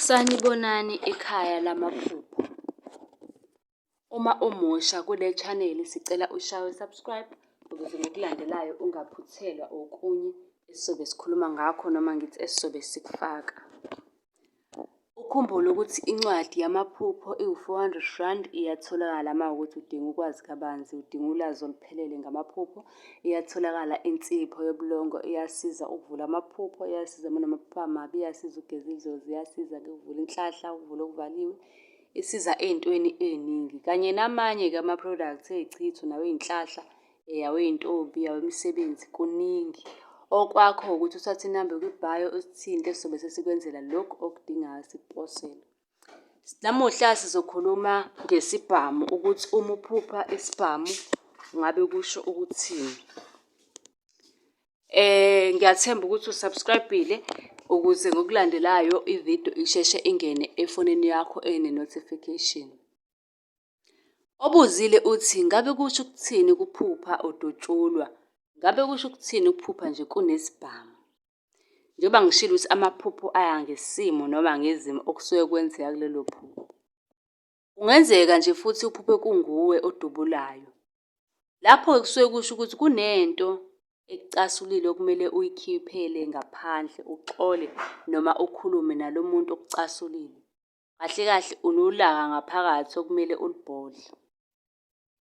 Sanibonani ekhaya lamaphupho. Uma umusha kule chaneli sicela ushaye subscribe ukuze ngokulandelayo ungaphuthelwa okunye esizobe sikhuluma ngakho noma ngithi esizobe sikufaka. Ukhumbule ukuthi incwadi yamaphupho iwu-R400 iyatholakala mawukuthi udinga ukwazi kabanzi, udinga ulwazi oluphelele ngamaphupho. Iyatholakala insipho yobulongo, iyasiza ukuvula amaphupho, iyasiza uma unamaphupho amabi, iyasiza ukugeza idlozi, iyasiza-ke ukuvula inhlahla, ukuvula okuvaliwe, isiza ey'ntweni ey'ningi. Kanye namanye-ke ama-products ey'chitho nawey'nhlahla, awey'ntombi, awemisebenzi, kuningi. Okwakho ukuthi uthathe inamba kwi-bio usithinte sizobe sesikwenzela lokhu okudingayo sikuposele. Namuhla sizokhuluma ngesibhamu ukuthi uma uphupha isibhamu ngabe kusho ukuthini. Ngiyathemba ukuthi usubscribe-ile ukuze ngokulandelayo ividiyo isheshe ingene efonini yakho ene-notification. Obuzile uthi ngabe kusho ukuthini ukuphupha udutshulwa? Ngabe kusho ukuthini ukuphupha nje kunesibhamu? Njengoba ngishilo ukuthi amaphupho aya ngesimo noma ngezimo okusuke kwenzeka kulelo phupho. Kungenzeka nje futhi uphuphe kunguwe odubulayo. Lapho-ke kusuke kusho ukuthi kunento ekucasulile okumele uyikhiphele ngaphandle, uxole noma ukhulume nalo muntu okucasulile. Kahle kahle unolaka ngaphakathi okumele ulibhodle.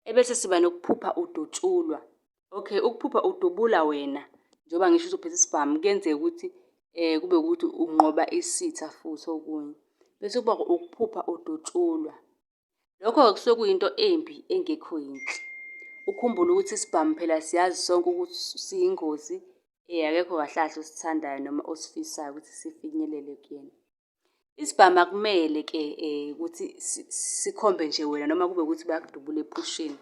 Ebese siba nokuphupha udutshulwa. Okay, ukuphupha udubula wena, njengoba ngisho ukuthi uphethe isibhamu, kuyenzeka ukuthi kube ukuthi unqoba isitha futhi okunye. Bese kuba ukuphupha udutshulwa. Lokho-ke kusuke kuyinto embi engekho yinhle. Ukhumbule ukuthi isibhamu phela siyazi sonke ukuthi siyingozi, akekho kahle kahle osithandayo noma osifisayo ukuthi sifinyelele kuyena. Isibhamu akumele-ke ukuthi sikhombe nje wena noma kube ukuthi bayakudubula ephusheni,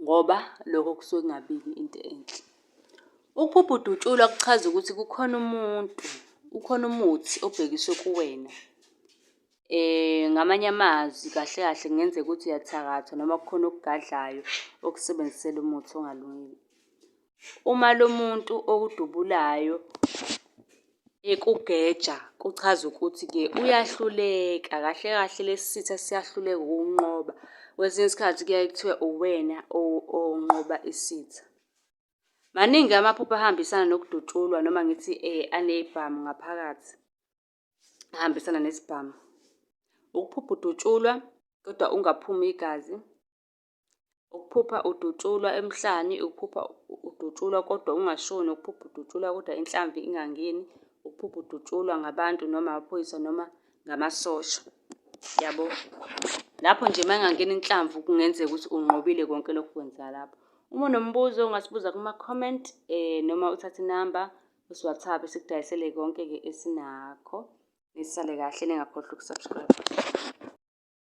ngoba lokho kusuke kungabiki into enhle. Ukuphupha udutshulwa kuchaza ukuthi ukhona umuthi obhekiswe kuwena. Ngamanye amazwi kahle kahle kungenzeka ukuthi uyathakatha noma kukhona okugadlayo okusebenzisela umuthi ongalungile. Uma lo muntu okudubulayo ekugeja, kuchaza ukuthi-ke uyahluleka kahle kahle lesi sitha siyahluleka ukukunqoba. Kwesinye isikhathi kuyaye kuthiwe uwena onqoba isitha. Maningi amaphupho ahambisana nokudutshulwa noma ngithi aney'bhamu ngaphakathi, ahambisana nesibhamu. Ukuphupha udutshulwa kodwa ungaphumi igazi. Ukuphupha udutshulwa emhlane, ukuphupha udutshulwa kodwa ungashoni, ukuphupha udutshulwa kodwa inhlamvu ingangeni, ukuphupha udutshulwa ngabantu noma amaphoyisa noma ngamasosha. Yabo? Lapho nje uma ingangena inhlamvu kungenzeka ukuthi unqobile konke lokhu kwenzeka lapho. Uma unombuzo ungasibuza kuma-comment noma uthathe inamba usi-WhatsApp sikudayisele konke-ke esinakho. Nisale kahle ningakhohlwa uku-subscribe.